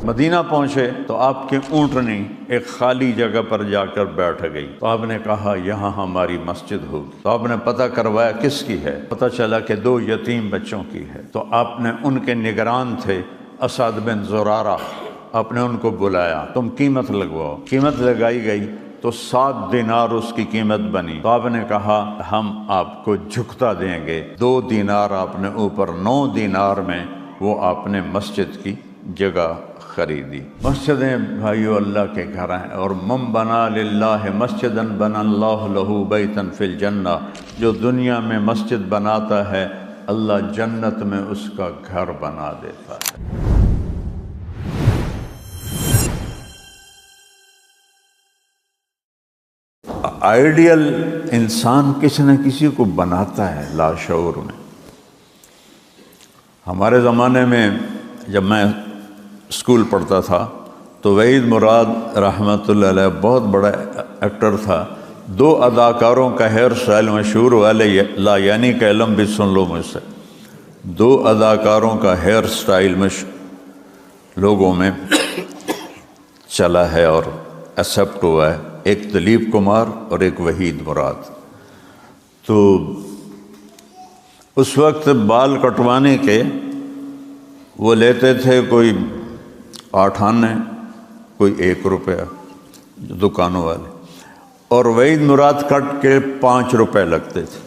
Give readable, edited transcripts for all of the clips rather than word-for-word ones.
مدینہ پہنچے تو آپ کی اونٹنی ایک خالی جگہ پر جا کر بیٹھ گئی، تو آپ نے کہا یہاں ہماری مسجد ہوگی۔ تو آپ نے پتہ کروایا کس کی ہے، پتہ چلا کہ 2 یتیم بچوں کی ہے۔ تو آپ نے ان کے نگران تھے اسد بن زرارہ، آپ نے ان کو بلایا، تم قیمت لگواؤ۔ قیمت لگائی گئی تو 7 دینار اس کی قیمت بنی۔ تو آپ نے کہا ہم آپ کو جھکتا دیں گے۔ 2 دینار آپ نے اوپر، 9 دینار میں وہ آپ نے مسجد کی جگہ خریدی۔ مسجدیں بھائیو اللہ کے گھر ہیں، اور من بنا للہ مسجدا بنا اللہ لہ بیتا فی الجنہ، جو دنیا میں مسجد بناتا ہے اللہ جنت میں اس کا گھر بنا دیتا ہے۔ آئیڈیل انسان کسی نہ کسی کو بناتا ہے لاشعور میں۔ ہمارے زمانے میں جب میں اسکول پڑھتا تھا تو وحید مراد رحمۃ اللہ علیہ بہت بڑا ایکٹر تھا۔ 2 اداکاروں کا ہیئر سٹائل مشہور والے لا یعنی کا علم بھی سن لو مجھ سے۔ 2 اداکاروں کا ہیئر سٹائل لوگوں میں چلا ہے اور ایکسیپٹ ہوا ہے، ایک دلیپ کمار اور ایک وحید مراد۔ تو اس وقت بال کٹوانے کے وہ لیتے تھے کوئی 8 آنے، کوئی 1 روپیہ دکانوں والے، اور وحید مراد کٹ کے 5 روپے لگتے تھے،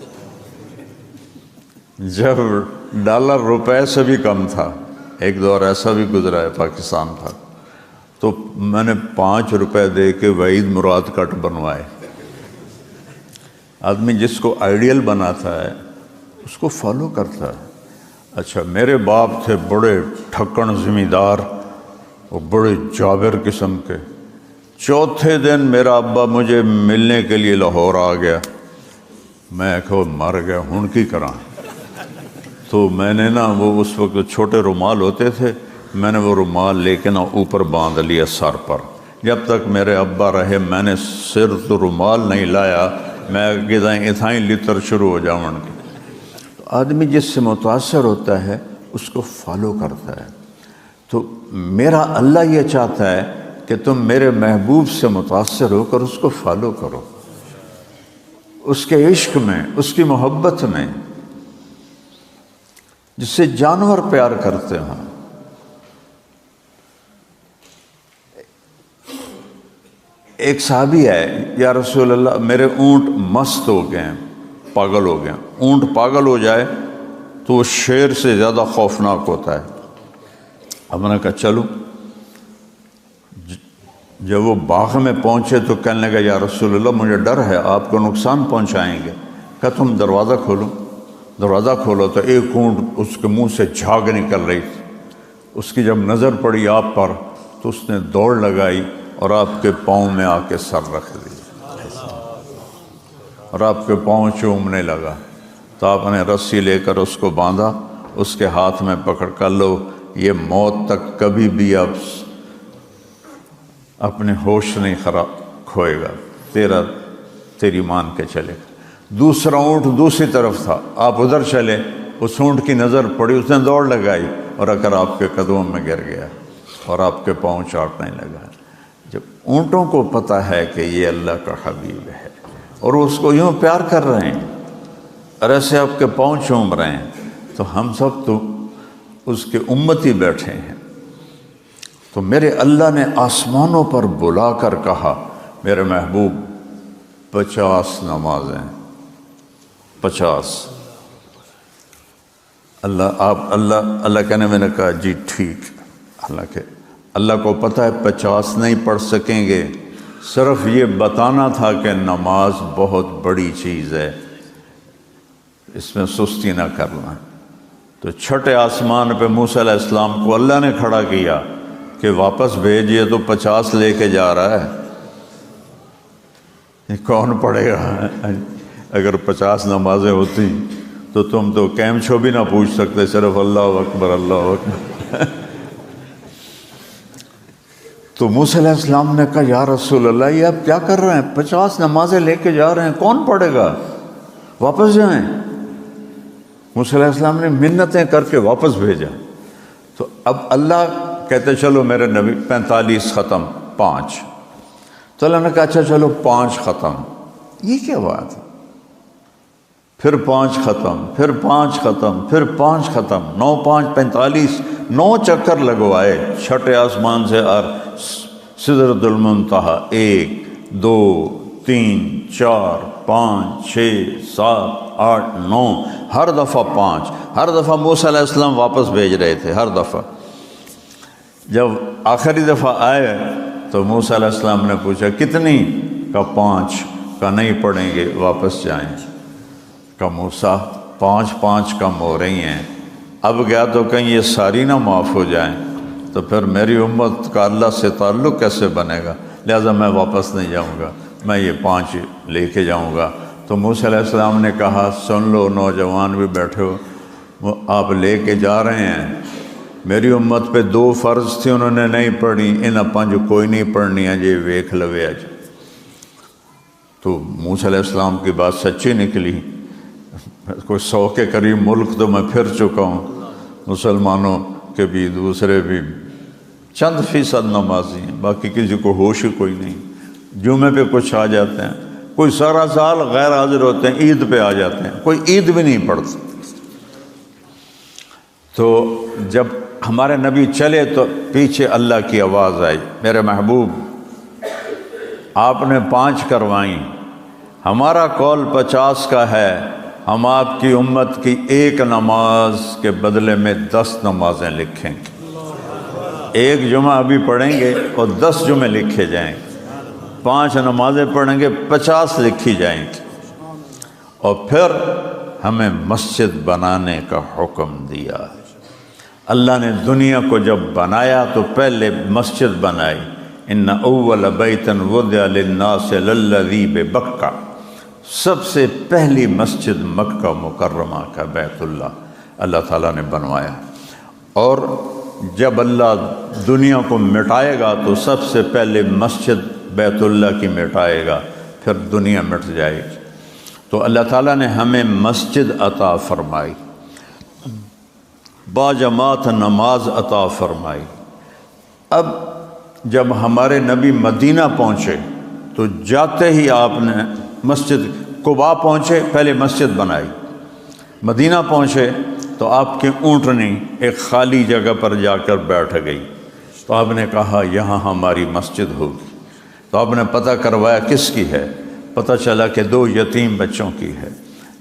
جب ڈالر روپے سے بھی کم تھا۔ ایک دور ایسا بھی گزرا ہے پاکستان تھا، تو میں نے 5 روپے دے کے وحید مراد کٹ بنوائے۔ آدمی جس کو آئیڈیل بناتا ہے اس کو فالو کرتا ہے۔ اچھا، میرے باپ تھے بڑے ٹھکن زمیندار اور بڑے جابر قسم کے۔ چوتھے دن میرا ابا مجھے ملنے کے لیے لاہور آ گیا، میں کہو مر گیا ہن کی کراں۔ تو میں نے وہ اس وقت چھوٹے رومال ہوتے تھے، میں نے وہ رومال لے کے اوپر باندھ لیا سر پر۔ جب تک میرے ابا رہے میں نے سر تو رومال نہیں لایا، میں اتھائیں لطر شروع ہو جاؤں گی۔ تو آدمی جس سے متاثر ہوتا ہے اس کو فالو کرتا ہے۔ تو میرا اللہ یہ چاہتا ہے کہ تم میرے محبوب سے متاثر ہو کر اس کو فالو کرو، اس کے عشق میں، اس کی محبت میں، جس سے جانور پیار کرتے ہوں۔ ایک صحابی ہے، یا رسول اللہ میرے اونٹ مست ہو گئے ہیں، پاگل ہو گئے ہیں۔ اونٹ پاگل ہو جائے تو وہ شیر سے زیادہ خوفناک ہوتا ہے۔ اب میں نے کہا چلو۔ جب وہ باغ میں پہنچے تو کہنے لگا یا رسول اللہ مجھے ڈر ہے، آپ کو نقصان پہنچائیں گے۔ کہا تم دروازہ کھولو۔ دروازہ کھولو تو ایک اونٹ اس کے منہ سے جھاگ نکل رہی تھی۔ اس کی جب نظر پڑی آپ پر تو اس نے دوڑ لگائی اور آپ کے پاؤں میں آ کے سر رکھ دیا اور آپ کے پاؤں چومنے لگا۔ تو آپ نے رسی لے کر اس کو باندھا، اس کے ہاتھ میں پکڑ کر لو یہ موت تک کبھی بھی اب اپنے ہوش نہیں کھوئے گا، تیری مان کے چلے گا۔ دوسرا اونٹ دوسری طرف تھا، آپ ادھر چلے، اس اونٹ کی نظر پڑی، اس نے دوڑ لگائی اور آ کر آپ کے قدموں میں گر گیا اور آپ کے پاؤں چاٹنے لگا۔ جب اونٹوں کو پتہ ہے کہ یہ اللہ کا حبیب ہے اور اس کو یوں پیار کر رہے ہیں اور ایسے آپ کے پاؤں چوم رہے ہیں، تو ہم سب تو اس کے امتی بیٹھے ہیں۔ تو میرے اللہ نے آسمانوں پر بلا کر کہا میرے محبوب 50 نمازیں، 50۔ اللہ کہنے میں نے کہا جی ٹھیک۔ اللہ کو پتہ ہے 50 نہیں پڑھ سکیں گے، صرف یہ بتانا تھا کہ نماز بہت بڑی چیز ہے، اس میں سستی نہ کرنا۔ تو چھٹے آسمان پہ موسیٰ علیہ السلام کو اللہ نے کھڑا کیا کہ واپس بھیجئے، تو 50 لے کے جا رہا ہے، یہ کون پڑھے گا؟ اگر 50 نمازیں ہوتی تو تم تو کیمچو بھی نہ پوچھ سکتے، صرف اللہ اکبر اللہ اکبر۔ تو موسیٰ علیہ السلام نے کہا یا رسول اللہ یہ آپ کیا کر رہے ہیں؟ 50 نمازیں لے کے جا رہے ہیں، کون پڑھے گا؟ واپس جائیں۔ موسیٰ علیہ السلام نے منتیں کر کے واپس بھیجا۔ تو اب اللہ کہتے چلو میرے نبی 45 ختم 5. تو اللہ نے کہا اچھا چلو 5 ختم. یہ کیا بات ہے؟ پھر 5 ختم، پھر 5 ختم، پھر 5 ختم. 9 5 45، 9 چکر لگوائے چھٹے آسمان سے اور سدرۃ المنتہا. 1 2 3 4 5 6 7 8 9، ہر دفعہ 5. ہر دفعہ موسیٰ علیہ السلام واپس بھیج رہے تھے ہر دفعہ. جب آخری دفعہ آئے تو موسیٰ علیہ السلام نے پوچھا کتنی؟ کا 5. کا نہیں پڑھیں گے واپس جائیں. کا موسیٰ 5 5 کم ہو رہی ہیں، اب گیا تو کہیں یہ ساری نہ معاف ہو جائیں تو پھر میری امت کا اللہ سے تعلق کیسے بنے گا؟ لہذا میں واپس نہیں جاؤں گا، میں یہ 5 لے کے جاؤں گا. تو موسیٰ علیہ السلام نے کہا سن لو نوجوان بھی بیٹھے ہو، آپ لے کے جا رہے ہیں. میری امت پہ 2 فرض تھی انہوں نے نہیں پڑھی، ان 5 کوئی نہیں پڑھنی ہے جی ویکھ لوے اج. تو موسیٰ علیہ السلام کی بات سچی نکلی. کوئی 100 کے قریب ملک تو میں پھر چکا ہوں، مسلمانوں کے بھی دوسرے بھی چند فیصد نمازی ہیں، باقی کسی کو ہوش ہی کوئی نہیں. جمعے پہ کچھ آ جاتے ہیں، کوئی سارا سال غیر حاضر ہوتے ہیں، عید پہ آ جاتے ہیں، کوئی عید بھی نہیں پڑھتا. تو جب ہمارے نبی چلے تو پیچھے اللہ کی آواز آئی، میرے محبوب آپ نے 5 کروائیں، ہمارا قول 50 کا ہے، ہم آپ کی امت کی 1 نماز کے بدلے میں 10 نمازیں لکھیں گے. 1 جمعہ ابھی پڑھیں گے اور 10 جمعے لکھے جائیں گے. 5 نمازیں پڑھیں گے 50 لکھی جائیں گی. اور پھر ہمیں مسجد بنانے کا حکم دیا. اللہ نے دنیا کو جب بنایا تو پہلے مسجد بنائی. ان اول بیت وضع للناس للذی ببکہ، سب سے پہلی مسجد مکہ مکرمہ کا بیت اللہ تعالیٰ نے بنوایا. اور جب اللہ دنیا کو مٹائے گا تو سب سے پہلے مسجد بیت اللہ کی مٹائے گا، پھر دنیا مٹ جائے گی. تو اللہ تعالیٰ نے ہمیں مسجد عطا فرمائی، باجماعت نماز عطا فرمائی. اب جب ہمارے نبی مدینہ پہنچے تو جاتے ہی آپ نے مسجد قباء پہنچے پہلے مسجد بنائی. مدینہ پہنچے تو آپ کی اونٹنی ایک خالی جگہ پر جا کر بیٹھ گئی. تو آپ نے کہا یہاں ہماری مسجد ہوگی. تو آپ نے پتہ کروایا کس کی ہے، پتہ چلا کہ 2 یتیم بچوں کی ہے.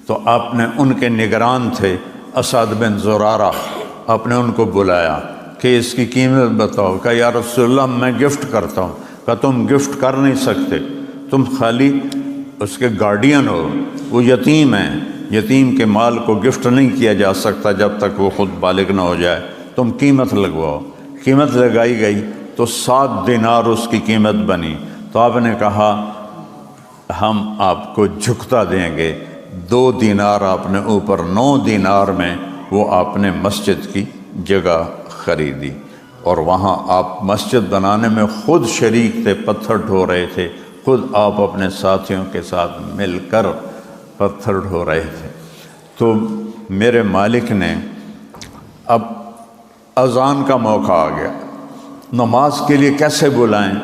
تو آپ نے ان کے نگران تھے اسعد بن زرارہ، آپ نے ان کو بلایا کہ اس کی قیمت بتاؤ. کہا یا رسول اللہ میں گفٹ کرتا ہوں. کہا تم گفٹ کر نہیں سکتے، تم خالی اس کے گارڈین ہو، وہ یتیم ہیں، یتیم کے مال کو گفٹ نہیں کیا جا سکتا جب تک وہ خود بالغ نہ ہو جائے. تم قیمت لگواؤ. قیمت لگائی گئی تو 7 دینار اس کی قیمت بنی. تو آپ نے کہا ہم آپ کو جھکتا دیں گے. 2 دینار آپ نے اوپر، 9 دینار میں وہ آپ نے مسجد کی جگہ خریدی. اور وہاں آپ مسجد بنانے میں خود شریک تھے، پتھر ڈھو رہے تھے، خود آپ اپنے ساتھیوں کے ساتھ مل کر پتھر ڈھو رہے تھے. تو میرے مالک نے اب اذان کا موقع آ گیا، نماز کے لیے کیسے بلائیں؟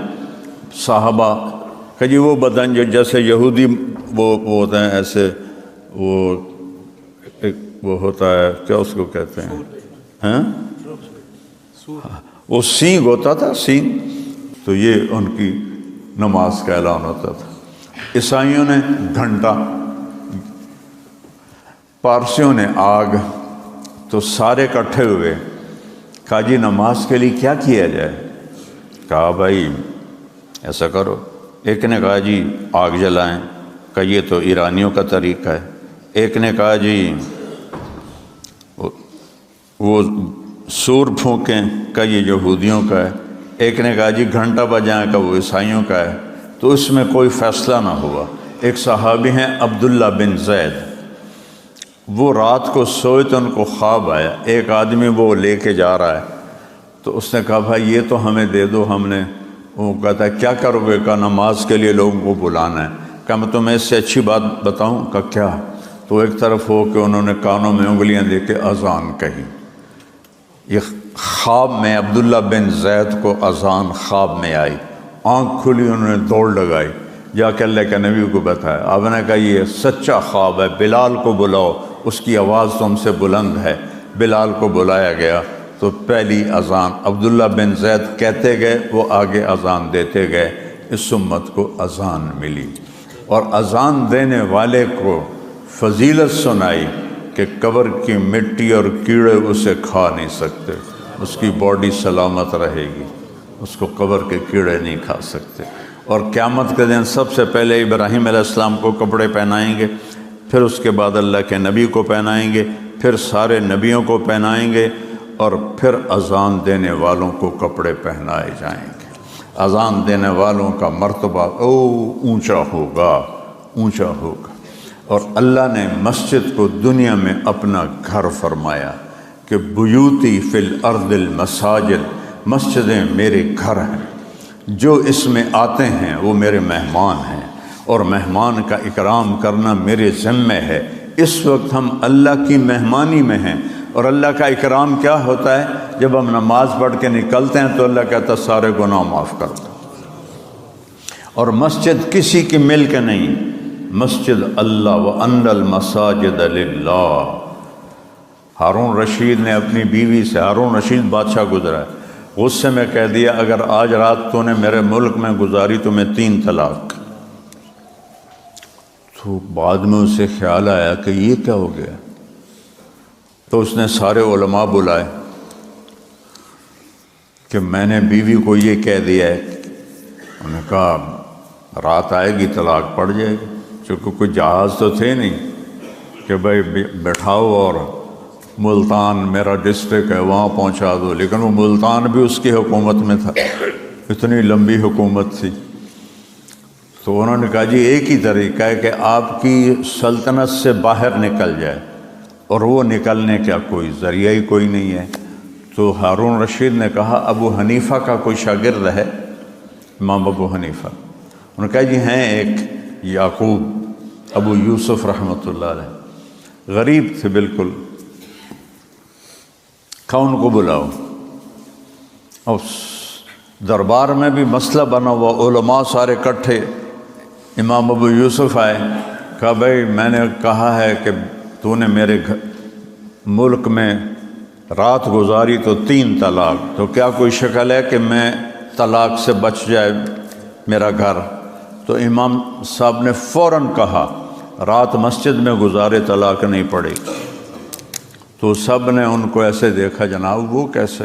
صحابہ کہ جی وہ بدن جو جیسے یہودی وہ ہوتے ہیں ایسے، وہ ہوتا ہے کیا اس کو کہتے ہیں، ہاں وہ سینگ ہوتا تھا، سینگ. تو یہ ان کی نماز کا اعلان ہوتا تھا. عیسائیوں نے گھنٹہ، پارسیوں نے آگ. تو سارے اکٹھے ہوئے، کہا جی نماز کے لیے کیا کیا جائے؟ کہا بھائی ایسا کرو. ایک نے کہا جی آگ جلائیں. کہا یہ تو ایرانیوں کا طریقہ ہے. ایک نے کہا جی وہ سور پھونکیں. کہا یہ یہودیوں کا ہے. ایک نے کہا جی گھنٹہ بجائیں. کہا وہ عیسائیوں کا ہے. تو اس میں کوئی فیصلہ نہ ہوا. ایک صحابی ہیں عبداللہ بن زید، وہ رات کو سوئے تو ان کو خواب آیا، ایک آدمی وہ لے کے جا رہا ہے. تو اس نے کہا بھائی یہ تو ہمیں دے دو. ہم نے، وہ کہتا ہے کیا کرو گے؟ کہا نماز کے لیے لوگوں کو بلانا ہے. کہا میں تمہیں اس سے اچھی بات بتاؤں؟ کہا کیا؟ تو ایک طرف ہو کہ انہوں نے کانوں میں انگلیاں دے کے اذان کہی. یہ خواب میں عبداللہ بن زید کو اذان خواب میں آئی، آنکھ کھلی، انہوں نے دوڑ لگائی، جا کے اللہ کے نبی کو بتایا۔ آپ نے کہا یہ سچا خواب ہے، بلال کو بلاؤ، اس کی آواز تم سے بلند ہے۔ بلال کو بلایا گیا تو پہلی اذان عبداللہ بن زید کہتے گئے، وہ آگے اذان دیتے گئے، اس امت کو اذان ملی۔ اور اذان دینے والے کو فضیلت سنائی کہ قبر کی مٹی اور کیڑے اسے کھا نہیں سکتے، اس کی باڈی سلامت رہے گی، اس کو قبر کے کیڑے نہیں کھا سکتے۔ اور قیامت کے دن سب سے پہلے ابراہیم علیہ السلام کو کپڑے پہنائیں گے، پھر اس کے بعد اللہ کے نبی کو پہنائیں گے، پھر سارے نبیوں کو پہنائیں گے، اور پھر اذان دینے والوں کو کپڑے پہنائے جائیں گے۔ اذان دینے والوں کا مرتبہ اونچا ہوگا، اونچا ہوگا۔ اور اللہ نے مسجد کو دنیا میں اپنا گھر فرمایا کہ بیوتی فی الارض المساجد، مسجدیں میرے گھر ہیں، جو اس میں آتے ہیں وہ میرے مہمان ہیں، اور مہمان کا اکرام کرنا میرے ذمہ ہے۔ اس وقت ہم اللہ کی مہمانی میں ہیں، اور اللہ کا اکرام کیا ہوتا ہے؟ جب ہم نماز پڑھ کے نکلتے ہیں تو اللہ کہتا ہے سارے گناہ معاف کر دو۔ اور مسجد کسی کی ملک نہیں، مسجد اللہ، وَأَنَّ الْمَسَاجِدَ لِلَّهِ۔ ہارون رشید نے اپنی بیوی سے، ہارون رشید بادشاہ گزرا ہے، غصے میں کہہ دیا اگر آج رات تو نے میرے ملک میں گزاری تو میں 3 طلاق۔ تو بعد میں اسے خیال آیا کہ یہ کیا ہو گیا، تو اس نے سارے علماء بلائے کہ میں نے بیوی کو یہ کہہ دیا ہے۔ انہوں نے کہا رات آئے گی طلاق پڑ جائے گی، چونکہ کوئی جہاز تو تھے نہیں کہ بھائی بٹھاؤ اور ملتان میرا ڈسٹرکٹ ہے وہاں پہنچا دو، لیکن وہ ملتان بھی اس کی حکومت میں تھا، اتنی لمبی حکومت تھی۔ تو انہوں نے کہا جی ایک ہی طریقہ ہے کہ آپ کی سلطنت سے باہر نکل جائے، اور وہ نکلنے کا کوئی ذریعہ ہی کوئی نہیں ہے۔ تو ہارون رشید نے کہا ابو حنیفہ کا کوئی شاگرد ہے؟ امام ابو حنیفہ؟ انہوں نے کہا جی ہیں ایک یعقوب ابو یوسف رحمۃ اللہ علیہ، غریب تھے بالکل، کہا ان کو بلاؤ۔ اور دربار میں بھی مسئلہ بنا ہوا، علماء سارے اکٹھے، امام ابو یوسف آئے، کہا بھائی میں نے کہا ہے کہ تو نے میرے ملک میں رات گزاری تو 3 طلاق، تو کیا کوئی شکل ہے کہ میں طلاق سے بچ جائے میرا گھر؟ تو امام صاحب نے فوراً کہا رات مسجد میں گزارے طلاق نہیں پڑے گی۔ تو سب نے ان کو ایسے دیکھا جناب وہ کیسے؟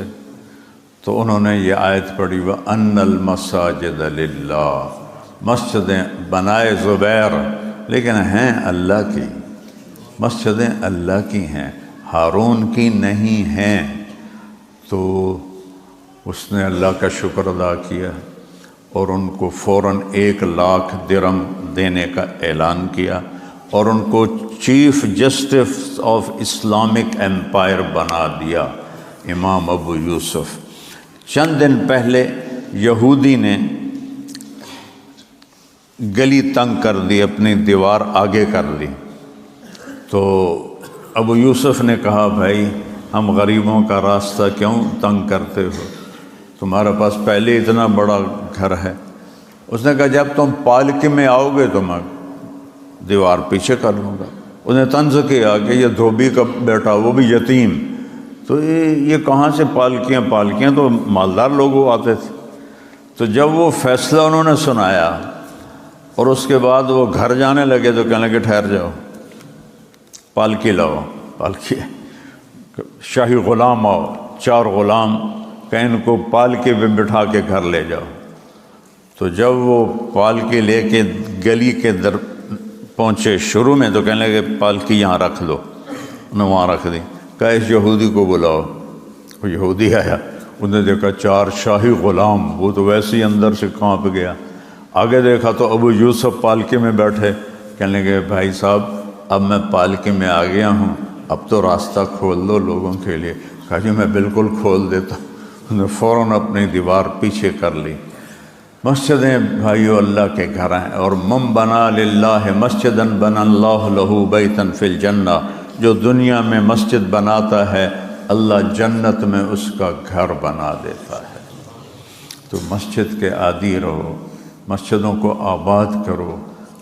تو انہوں نے یہ آیت پڑھی وَأَنَّ الْمَسَاجِدَ لِلَّهِ، مسجدیں بنائے زبیر لیکن ہیں اللہ کی، مسجدیں اللہ کی ہیں، ہارون کی نہیں ہیں۔ تو اس نے اللہ کا شکر ادا کیا اور ان کو فوراً 1 لاکھ درہم دینے کا اعلان کیا، اور ان کو chief justice of Islamic empire بنا دیا امام ابو یوسف۔ چند دن پہلے یہودی نے گلی تنگ کر دی، اپنی دیوار آگے کر لی، تو ابو یوسف نے کہا بھائی ہم غریبوں کا راستہ کیوں تنگ کرتے ہو، تمہارے پاس پہلے اتنا بڑا گھر ہے۔ اس نے کہا جب تم پالکی میں آؤ گے تو میں دیوار پیچھے کر لوں گا۔ اس نے طنز کیا کہ یہ دھوبی کا بیٹا، وہ بھی یتیم، تو یہ کہاں سے پالکیاں تو مالدار لوگ آتے تھے۔ تو جب وہ فیصلہ انہوں نے سنایا اور اس کے بعد وہ گھر جانے لگے تو کہنے لگے ٹھہر جاؤ، پالکی لاؤ، پالکی شاہی غلام آؤ، 4 غلام کہ ان کو پالکی پہ بٹھا کے گھر لے جاؤ۔ تو جب وہ پالکی لے کے گلی کے در پہنچے شروع میں تو کہنے لگے پالکی یہاں رکھ دو، انہوں نے وہاں رکھ دی۔ کہا اس یہودی کو بلاؤ، وہ یہودی آیا، انہوں نے دیکھا 4 شاہی غلام، وہ تو ویسے ہی اندر سے کانپ گیا۔ آگے دیکھا تو ابو یوسف پالکی میں بیٹھے، کہنے لگے بھائی صاحب اب میں پالکی میں آ گیا ہوں، اب تو راستہ کھول دو لوگوں کے لیے۔ کہا جی میں بالکل کھول دیتا ہوں۔ انہوں نے فوراً اپنی دیوار پیچھے کر لی۔ مسجدیں بھائیو اللہ کے گھر ہیں، اور من بنا للہ مسجدا بنا اللہ لہ بیتا فی الجنہ، جو دنیا میں مسجد بناتا ہے اللہ جنت میں اس کا گھر بنا دیتا ہے۔ تو مسجد کے عادی رہو، مسجدوں کو آباد کرو،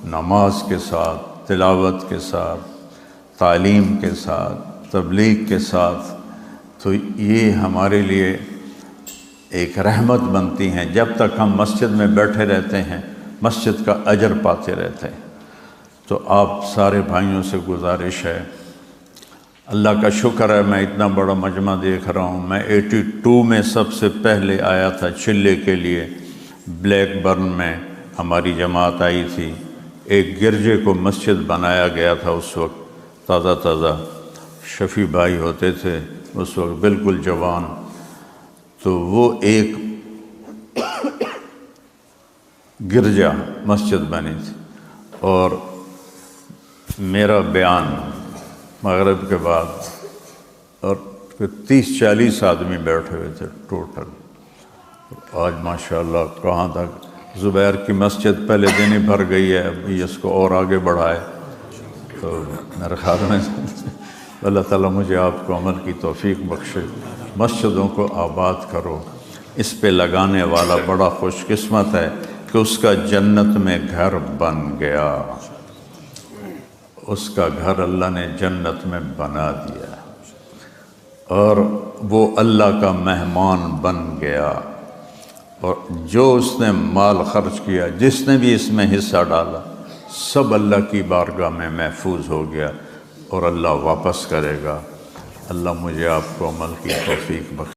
نماز کے ساتھ، تلاوت کے ساتھ، تعلیم کے ساتھ، تبلیغ کے ساتھ۔ تو یہ ہمارے لیے ایک رحمت بنتی ہیں۔ جب تک ہم مسجد میں بیٹھے رہتے ہیں مسجد کا اجر پاتے رہتے ہیں۔ تو آپ سارے بھائیوں سے گزارش ہے، اللہ کا شکر ہے میں اتنا بڑا مجمع دیکھ رہا ہوں۔ میں 82 میں سب سے پہلے آیا تھا چلے کے لیے، بلیک برن میں ہماری جماعت آئی تھی۔ ایک گرجے کو مسجد بنایا گیا تھا اس وقت، تازہ تازہ شفیع بھائی ہوتے تھے اس وقت، بالکل جوان۔ تو وہ ایک گرجا مسجد بنی تھی، اور میرا بیان مغرب کے بعد، اور 30-40 آدمی بیٹھے ہوئے تھے ٹوٹل۔ آج ماشاءاللہ کہاں تک زبیر کی مسجد پہلے دن ہی بھر گئی ہے، ابھی اس کو اور آگے بڑھائے۔ تو میرے خیال میں اللہ تعالیٰ مجھے آپ کو عمل کی توفیق بخشے۔ مسجدوں کو آباد کرو، اس پہ لگانے والا بڑا خوش قسمت ہے کہ اس کا جنت میں گھر بن گیا، اس کا گھر اللہ نے جنت میں بنا دیا، اور وہ اللہ کا مہمان بن گیا۔ اور جو اس نے مال خرچ کیا، جس نے بھی اس میں حصہ ڈالا، سب اللہ کی بارگاہ میں محفوظ ہو گیا، اور اللہ واپس کرے گا۔ اللہ مجھے آپ کو عمل کی توفیق بخشے۔